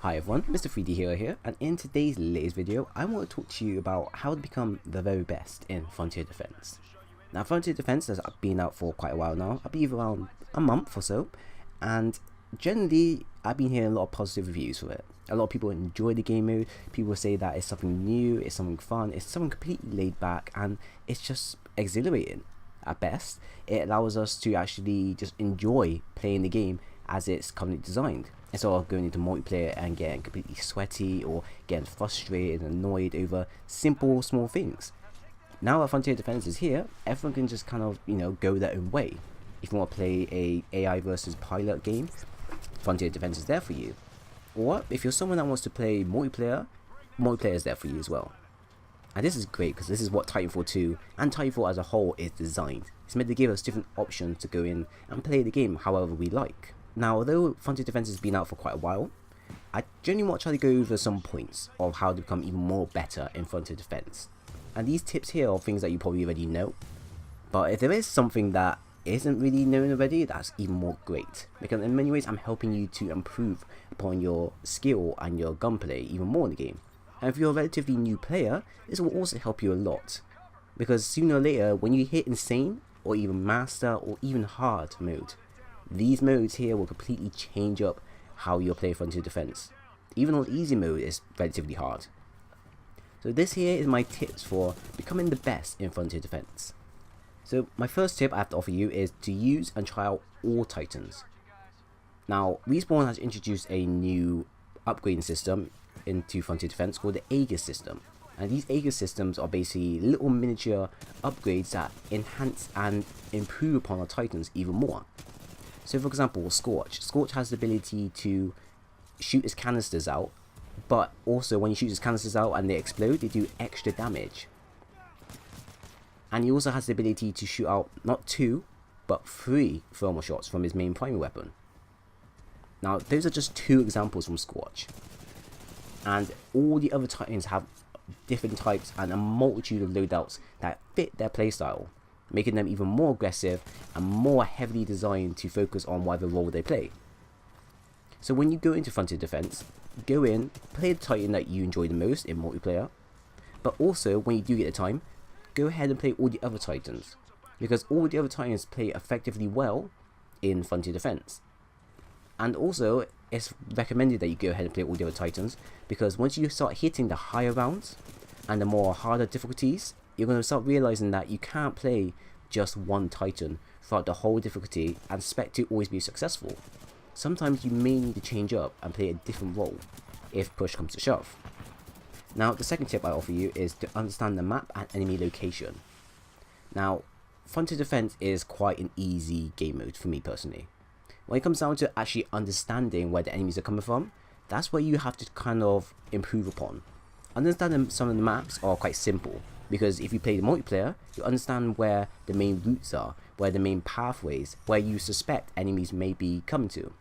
Hi everyone, Mr. 3D Hero here, and in today's latest video, I want to talk to you about how to become the very best in Frontier Defense. Now, Frontier Defense has been out for quite a while now, I believe around a month or so, and generally, I've been hearing a lot of positive reviews for it. A lot of people enjoy the game mode, people say that it's something new, it's something fun, it's something completely laid back, and it's just exhilarating. At best, it allows us to actually just enjoy playing the game as it's currently designed, instead of going into multiplayer and getting completely sweaty or getting frustrated and annoyed over simple small things. Now that Frontier Defense is here, everyone can just kind of, go their own way. If you want to play a AI versus pilot game, Frontier Defense is there for you. Or if you're someone that wants to play multiplayer is there for you as well. And this is great because this is what Titanfall 2 and Titanfall as a whole is designed. It's meant to give us different options to go in and play the game however we like. Now, although Frontier Defense has been out for quite a while, I genuinely want to try to go over some points of how to become even more better in Frontier Defense. And these tips here are things that you probably already know. But if there is something that isn't really known already, that's even more great. Because in many ways, I'm helping you to improve upon your skill and your gunplay even more in the game. And if you're a relatively new player, this will also help you a lot. Because sooner or later, when you hit insane, or even master, or even hard mode, these modes here will completely change up how you'll play Frontier Defense. Even on easy mode is relatively hard. So this here is my tips for becoming the best in Frontier Defense. So my first tip I have to offer you is to use and try out all Titans. Now, Respawn has introduced a new upgrading system into Frontier Defense called the Aegis system. And these Aegis systems are basically little miniature upgrades that enhance and improve upon our Titans even more. So for example, Scorch has the ability to shoot his canisters out, but also when he shoots his canisters out and they explode, they do extra damage. And he also has the ability to shoot out not 2, but 3 thermal shots from his main primary weapon. Now, those are just 2 examples from Scorch. And all the other Titans have different types and a multitude of loadouts that fit their playstyle, making them even more aggressive and more heavily designed to focus on whatever role they play. So when you go into Frontier Defense, go in, play the Titan that you enjoy the most in multiplayer, but also when you do get the time, go ahead and play all the other Titans, because all the other Titans play effectively well in Frontier Defense. And also, it's recommended that you go ahead and play all the other Titans, because once you start hitting the higher rounds and the more harder difficulties, you're going to start realizing that you can't play just one Titan throughout the whole difficulty and expect to always be successful. Sometimes you may need to change up and play a different role if push comes to shove. Now, the second tip I offer you is to understand the map and enemy location. Now, Frontier Defense is quite an easy game mode for me personally. When it comes down to actually understanding where the enemies are coming from, that's where you have to kind of improve upon. Understanding some of the maps are quite simple, because if you play the multiplayer, you understand where the main routes are, where the main pathways, where you suspect enemies may be coming to.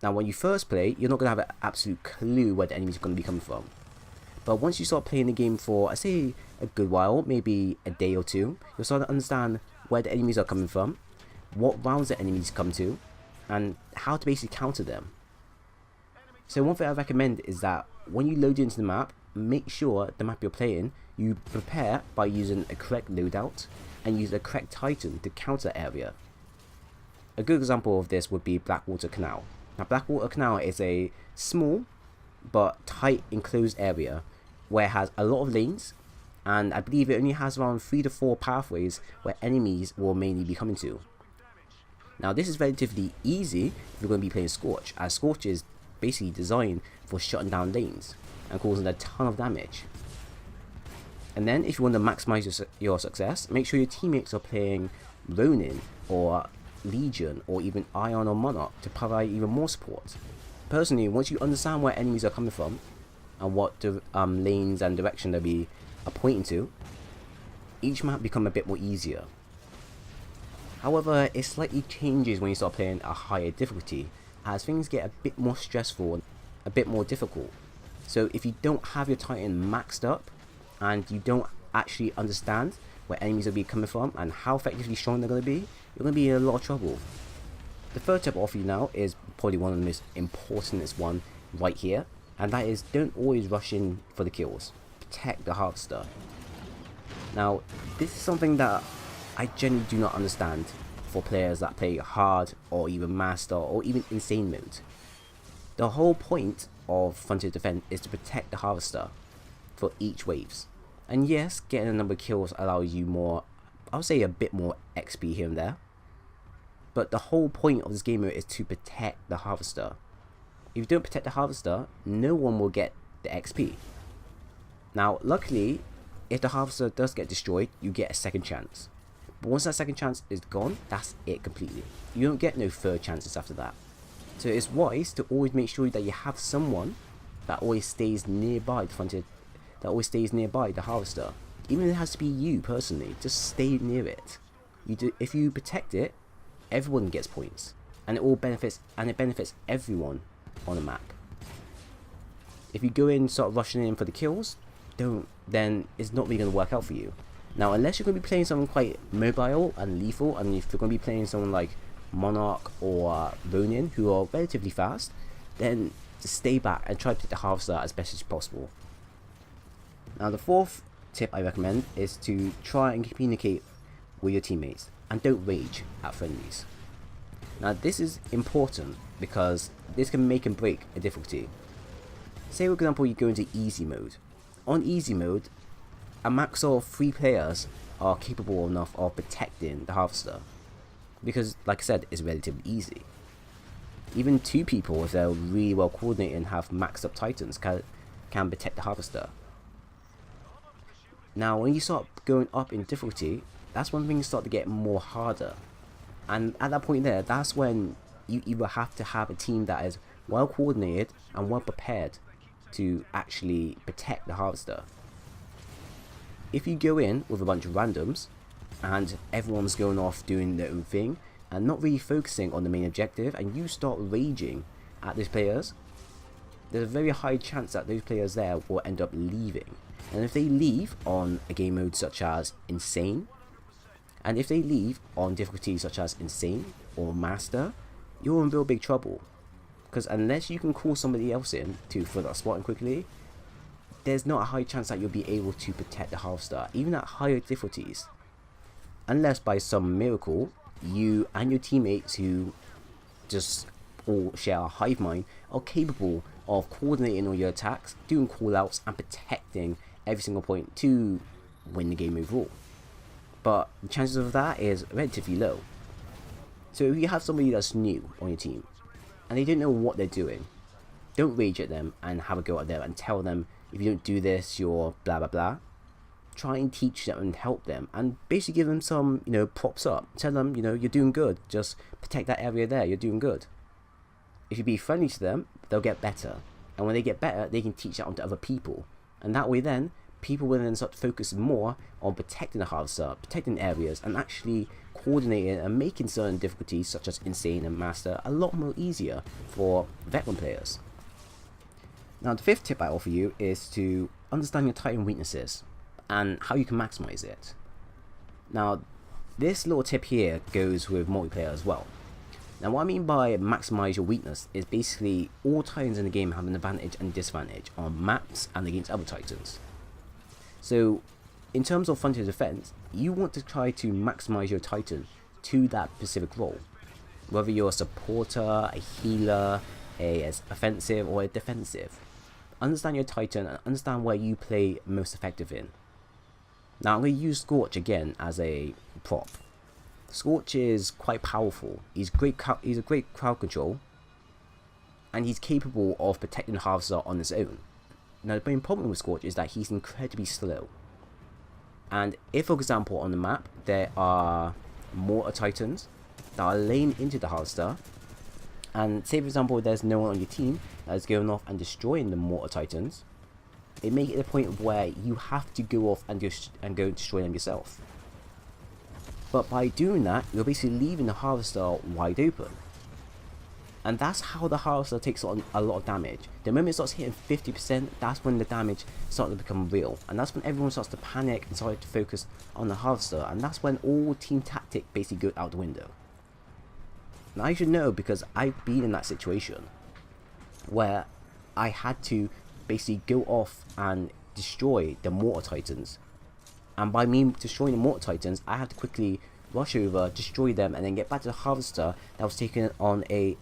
Now when you first play, you're not going to have an absolute clue where the enemies are going to be coming from. But once you start playing the game for, I say, a good while, maybe a day or two, you'll start to understand where the enemies are coming from, what rounds the enemies come to, and how to basically counter them. So one thing I recommend is that when you load into the map, make sure the map you're playing, you prepare by using a correct loadout and use the correct Titan to counter the area. A good example of this would be Blackwater Canal. Now Blackwater Canal is a small but tight enclosed area where it has a lot of lanes, and I believe it only has around 3 to 4 pathways where enemies will mainly be coming to. Now this is relatively easy if you're going to be playing Scorch, as Scorch is basically designed for shutting down lanes and causing a ton of damage. And then if you want to maximize your success, make sure your teammates are playing Ronin or Legion or even Ion or Monarch to provide even more support. Personally, once you understand where enemies are coming from and what lanes and direction they'll are pointing to, each map become a bit more easier. However, it slightly changes when you start playing a higher difficulty, as things get a bit more stressful and a bit more difficult. So if you don't have your Titan maxed up and you don't actually understand where enemies will be coming from and how effectively strong they're going to be, you're going to be in a lot of trouble. the third tip I'll offer you now is probably one of the most important one right here, and that is don't always rush in for the kills. Protect the harvester. Now, this is something that I genuinely do not understand for players that play hard or even master or even insane mode. The whole point of Frontier Defense is to protect the harvester for each waves. And yes, getting a number of kills allows you more, I would say a bit more XP here and there. But the whole point of this game mode is to protect the harvester. If you don't protect the harvester, no one will get the XP. Now, luckily, if the harvester does get destroyed, you get a second chance. But once that second chance is gone, that's it completely. You don't get no third chances after that. So it's wise to always make sure that you have someone that always stays nearby the frontier, that always stays nearby the harvester. Even if it has to be you personally, just stay near it. If you protect it, everyone gets points, and it benefits everyone on the map. If you go in sort of rushing in for the kills, then it's not really going to work out for you. Now, unless you're going to be playing someone quite mobile and lethal, and if you're going to be playing someone like Monarch or Ronin who are relatively fast, then just stay back and try to protect the harvester as best as possible. Now, the fourth tip I recommend is to try and communicate with your teammates and don't rage at friendlies. Now, this is important because this can make and break a difficulty. Say, for example, you go into easy mode. On easy mode, a max of 3 players are capable enough of protecting the harvester, because like I said, it's relatively easy. Even 2 people, if they're really well coordinated and have maxed up titans, can protect the harvester. Now, when you start going up in difficulty, that's when things start to get more harder, and at that point there, that's when you either have to have a team that is well coordinated and well prepared to actually protect the harvester. If you go in with a bunch of randoms and everyone's going off doing their own thing and not really focusing on the main objective, and you start raging at those players, there's a very high chance that those players there will end up leaving. And if they leave on a game mode such as insane, and if they leave on difficulties such as insane or master, you're in real big trouble. Because unless you can call somebody else in to fill that spot in quickly, there's not a high chance that you'll be able to protect the harvester, even at higher difficulties. Unless by some miracle, you and your teammates who just all share a hive mind are capable of coordinating all your attacks, doing callouts and protecting every single point to win the game overall. But the chances of that is relatively low. So if you have somebody that's new on your team and they don't know what they're doing, don't rage at them and have a go at them and tell them, if you don't do this, you're blah blah blah. Try and teach them and help them, and basically give them some, props up. Tell them, you're doing good. Just protect that area there. You're doing good. If you be friendly to them, they'll get better, and when they get better, they can teach that on to other people, and that way then people will then start focusing more on protecting the harvester, protecting areas, and actually coordinating and making certain difficulties such as insane and master a lot more easier for veteran players. Now, the fifth tip I offer you is to understand your Titan weaknesses and how you can maximize it. Now, this little tip here goes with multiplayer as well. Now, what I mean by maximize your weakness is basically all Titans in the game have an advantage and disadvantage on maps and against other Titans. So, in terms of Frontier Defense, you want to try to maximize your Titan to that specific role. Whether you're a supporter, a healer, a offensive or a defensive. Understand your Titan and understand where you play most effective in. Now, I'm going to use Scorch again as a prop. Scorch is quite powerful. He's a great crowd control, and he's capable of protecting the harvester on his own. Now, the main problem with Scorch is that he's incredibly slow. And if, for example, on the map there are mortar titans that are laying into the harvester, and say for example there's no one on your team that is going off and destroying the mortar titans, it may get to the point where you have to go off and go destroy them yourself. But by doing that, you're basically leaving the harvester wide open. And that's how the harvester takes on a lot of damage. The moment it starts hitting 50%, that's when the damage starts to become real. And that's when everyone starts to panic and start to focus on the harvester. And that's when all team tactic basically goes out the window. Now I should know because I've been in that situation where I had to basically go off and destroy the Mortar Titans. And by me destroying the Mortar Titans, I had to quickly rush over, destroy them, and then get back to the Harvester that was taking on a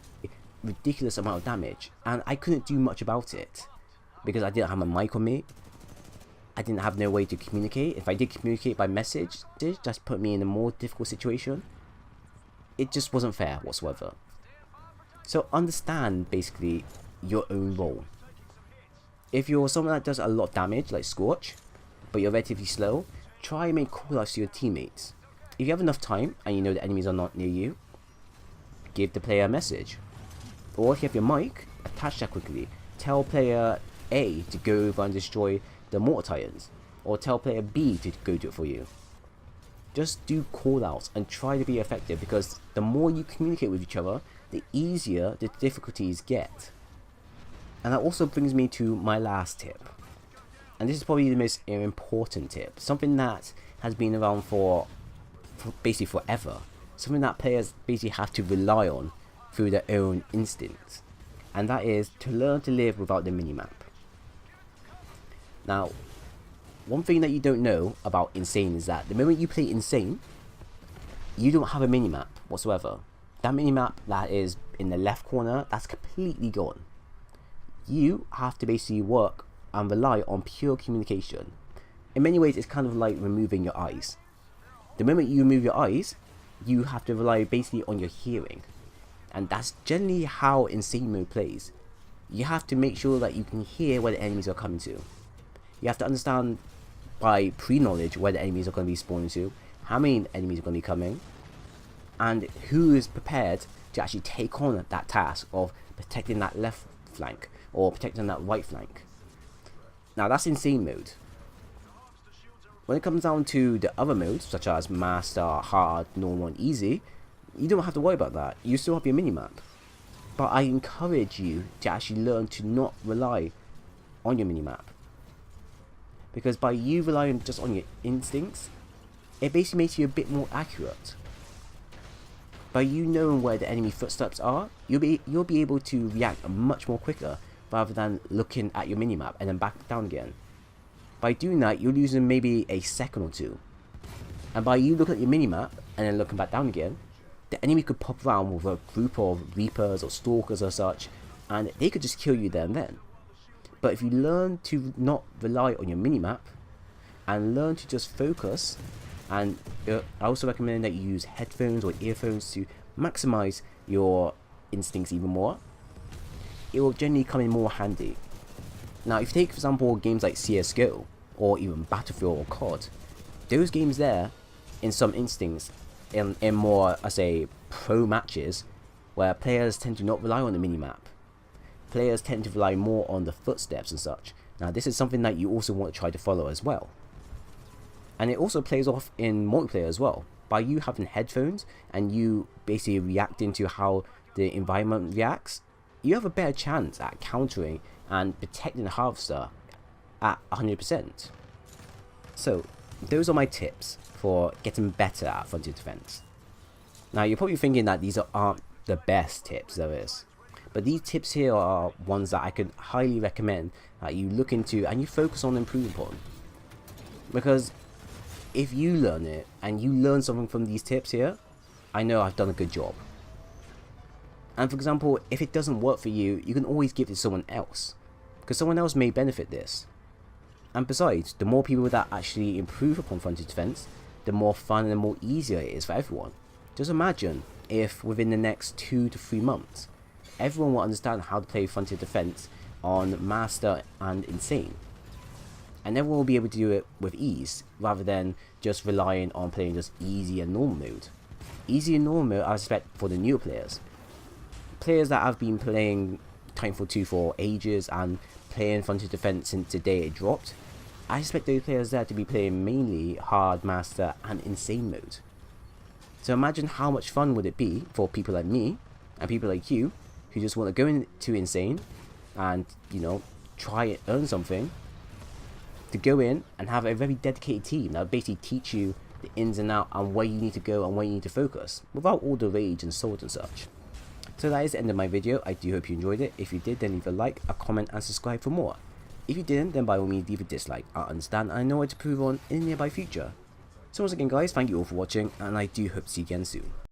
ridiculous amount of damage. And I couldn't do much about it because I didn't have my mic on me. I didn't have no way to communicate. If I did communicate by message, it just put me in a more difficult situation. It just wasn't fair whatsoever. So understand basically your own role. If you're someone that does a lot of damage like Scorch, but you're relatively slow, try and make callouts to your teammates. If you have enough time and you know the enemies are not near you, give the player a message. Or if you have your mic, attach that quickly. Tell player A to go over and destroy the Mortar Titans, or tell player B to go do it for you. Just do callouts and try to be effective, because the more you communicate with each other, the easier the difficulties get. And that also brings me to my last tip. And this is probably the most important tip. Something that has been around for basically forever. Something that players basically have to rely on through their own instincts. And that is to learn to live without the minimap. Now, one thing that you don't know about Insane is that the moment you play Insane, you don't have a minimap whatsoever. That minimap that is in the left corner, that's completely gone. You have to basically work and rely on pure communication. In many ways, it's kind of like removing your eyes. The moment you remove your eyes, you have to rely basically on your hearing. And that's generally how Insane mode plays. You have to make sure that you can hear where the enemies are coming to. You have to understand by pre-knowledge where the enemies are going to be spawning to, how many enemies are going to be coming, and who is prepared to actually take on that task of protecting that left flank or protecting that right flank. Now that's Insane mode. When it comes down to the other modes, such as Master, Hard, Normal and Easy, you don't have to worry about that. You still have your minimap. But I encourage you to actually learn to not rely on your minimap. Because by you relying just on your instincts, it basically makes you a bit more accurate. By you knowing where the enemy footsteps are, you'll be able to react much more quicker rather than looking at your minimap and then back down again. By doing that, you're losing maybe a second or two. And by you looking at your minimap and then looking back down again, the enemy could pop around with a group of Reapers or Stalkers or such, and they could just kill you there and then. But if you learn to not rely on your minimap and learn to just focus, and I also recommend that you use headphones or earphones to maximize your instincts even more, it will generally come in more handy. Now if you take for example games like CSGO or even Battlefield or COD, those games there, in some instincts, in more, I say, pro matches, where players tend to not rely on the minimap. Players tend to rely more on the footsteps and such. Now this is something that you also want to try to follow as well. And it also plays off in multiplayer as well. By you having headphones and you basically reacting to how the environment reacts, you have a better chance at countering and protecting the Harvester at 100%. So those are my tips for getting better at frontier defense. Now you're probably thinking that these aren't the best tips there is. But these tips here are ones that I could highly recommend that you look into and you focus on improving upon. Because if you learn it and you learn something from these tips here, I know I've done a good job. And for example, if it doesn't work for you, you can always give it to someone else, because someone else may benefit this. And besides, the more people that actually improve upon frontier defense, the more fun and the more easier it is for everyone. Just imagine if within the next 2 to 3 months, everyone will understand how to play frontier defense on Master and Insane. And everyone will be able to do it with ease, rather than just relying on playing just easy and normal mode. Easy and normal mode I expect for the newer players. Players that have been playing Titanfall 2 for ages and playing frontier defense since the day it dropped, I expect those players there to be playing mainly Hard, Master and Insane mode. So imagine how much fun would it be for people like me and people like you who just want to go into Insane and, you know, try and earn something, to go in and have a very dedicated team that will basically teach you the ins and outs and where you need to go and where you need to focus, without all the rage and swords and such. So that is the end of my video. I do hope you enjoyed it. If you did, then leave a like, a comment and subscribe for more. If you didn't, then by all means leave a dislike. I understand and I know what to improve on in the nearby future. So once again guys, thank you all for watching and I do hope to see you again soon.